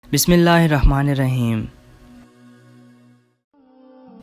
बिस्मिल्लाहिर्रहमानिर्रहीम।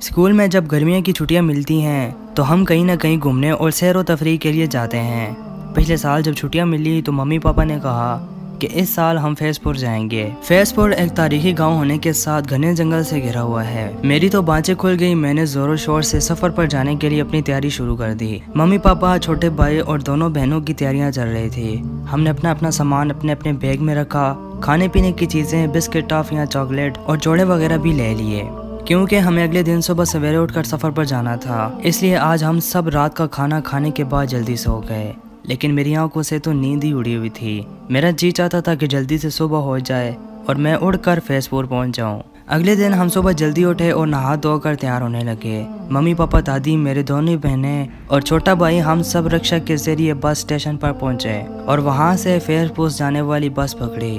स्कूल में जब गर्मियों की छुट्टियां मिलती हैं तो हम कहीं ना कहीं घूमने और सैर व तफरीह के लिए जाते हैं। पिछले साल जब छुट्टियां मिली तो मम्मी पापा ने कहा कि इस साल हम फैज़पुर जाएंगे। फैज़पुर एक तारीखी गांव होने के साथ घने जंगल से घिरा हुआ है। मेरी तो बाँचें खुल गई। मैंने जोरों शोर से सफर पर जाने के लिए अपनी तैयारी शुरू कर दी। मम्मी पापा, छोटे भाई और दोनों बहनों की तैयारियां चल रही थी। हमने अपना अपना सामान अपने अपने बैग में रखा। खाने पीने की चीजें, बिस्किट, टॉफियाँ, चॉकलेट और जोड़े वगैरह भी ले लिए, क्योंकि हमें अगले दिन सुबह सवेरे उठकर सफर पर जाना था। इसलिए आज हम सब रात का खाना खाने के बाद जल्दी सो गए। लेकिन मेरी आंखों से तो नींद ही उड़ी हुई थी। मेरा जी चाहता था कि जल्दी से सुबह हो जाए और मैं उड़कर फैज़पुर पहुंच जाऊं। अगले दिन हम सुबह जल्दी उठे और नहा धोकर तैयार होने लगे। मम्मी पापा, दादी, मेरे दोनों बहनें और छोटा भाई, हम सब रिक्शा के जरिए बस स्टेशन पर पहुंचे और वहां से फैज़पुर जाने वाली बस पकड़ी।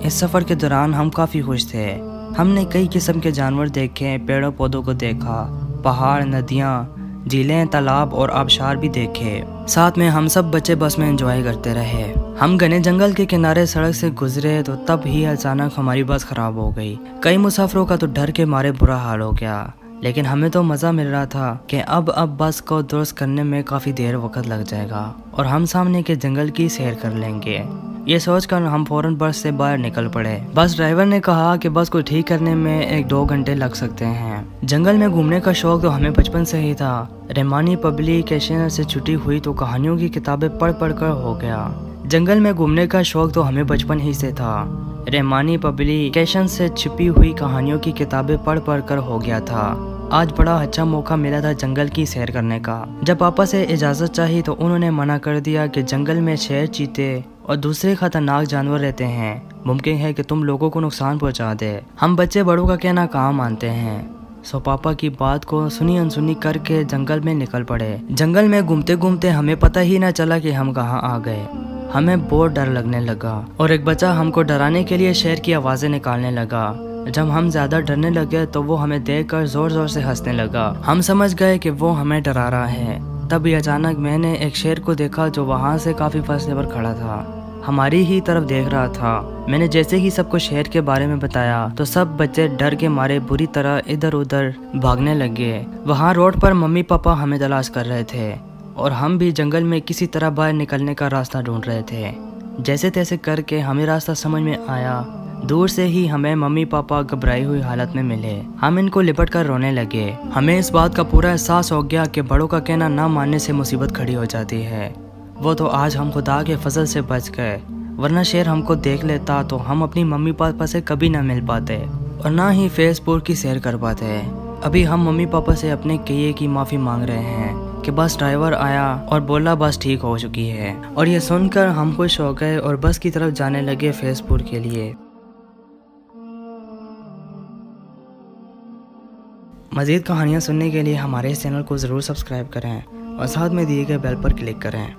इस सफर के दौरान हम काफी खुश थे। हमने कई किस्म के जानवर देखे, पेड़ों पौधों को देखा, पहाड़, नदियाँ, झीलें, तालाब और आबशार भी देखे। साथ में हम सब बच्चे बस में एंजॉय करते रहे। हम घने जंगल के किनारे सड़क से गुजरे तो तब ही अचानक हमारी बस खराब हो गई। कई मुसाफिरों का तो डर के मारे बुरा हाल हो गया, लेकिन हमें तो मज़ा मिल रहा था कि अब बस को दुरुस्त करने में काफ़ी देर वक्त लग जाएगा और हम सामने के जंगल की सैर कर लेंगे। ये सोचकर हम फौरन बस से बाहर निकल पड़े। बस ड्राइवर ने कहा कि बस को ठीक करने में 1-2 घंटे लग सकते हैं। जंगल में घूमने का शौक तो हमें बचपन से ही था। रहमानी पब्लिकेशन से छुट्टी हुई तो कहानियों की किताबें पढ़ पढ़ कर हो गया। जंगल में घूमने का शौक तो हमें बचपन ही से था। रहमानी पब्लिकेशन से छिपी हुई कहानियों की किताबें पढ़ पढ़ कर हो गया था। आज बड़ा अच्छा मौका मिला था जंगल की सैर करने का। जब पापा से इजाज़त चाही तो उन्होंने मना कर दिया कि जंगल में शेर, चीते और दूसरे खतरनाक जानवर रहते हैं। मुमकिन है कि तुम लोगों को नुकसान पहुंचा दे। हम बच्चे बड़ों का कहना कहाँ मानते हैं। सो पापा की बात को सुनी अनसुनी करके जंगल में निकल पड़े। जंगल में घूमते घूमते हमें पता ही ना चला कि हम कहाँ आ गए। हमें बहुत डर लगने लगा और एक बच्चा हमको डराने के लिए शेर की आवाज़ें निकालने लगा। जब हम ज़्यादा डरने लगे तो वो हमें देखकर ज़ोर ज़ोर से हंसने लगा। हम समझ गए कि वो हमें डरा रहा है। तभी अचानक मैंने एक शेर को देखा जो वहाँ से काफ़ी फासले पर खड़ा था, हमारी ही तरफ देख रहा था। मैंने जैसे ही सबको शेर के बारे में बताया तो सब बच्चे डर के मारे बुरी तरह इधर उधर भागने लगे। वहाँ रोड पर मम्मी पापा हमें तलाश कर रहे थे और हम भी जंगल में किसी तरह बाहर निकलने का रास्ता ढूंढ रहे थे। जैसे तैसे करके हमें रास्ता समझ में आया। दूर से ही हमें मम्मी पापा घबराई हुई हालत में मिले। हम इनको लिपट कर रोने लगे। हमें इस बात का पूरा एहसास हो गया कि बड़ों का कहना ना मानने से मुसीबत खड़ी हो जाती है। वो तो आज हम खुदा के फजल से बच गए, वरना शेर हमको देख लेता तो हम अपनी मम्मी पापा से कभी ना मिल पाते और ना ही फैज़पुर की सैर कर पाते। अभी हम मम्मी पापा से अपने किए की माफ़ी मांग रहे हैं कि बस ड्राइवर आया और बोला बस ठीक हो चुकी है। और ये सुनकर हम खुश हो गए और बस की तरफ जाने लगे फैज़पुर के लिए। मज़ीद कहानियाँ सुनने के लिए हमारे इस चैनल को ज़रूर सब्सक्राइब करें और साथ में दिए गए बेल पर क्लिक करें।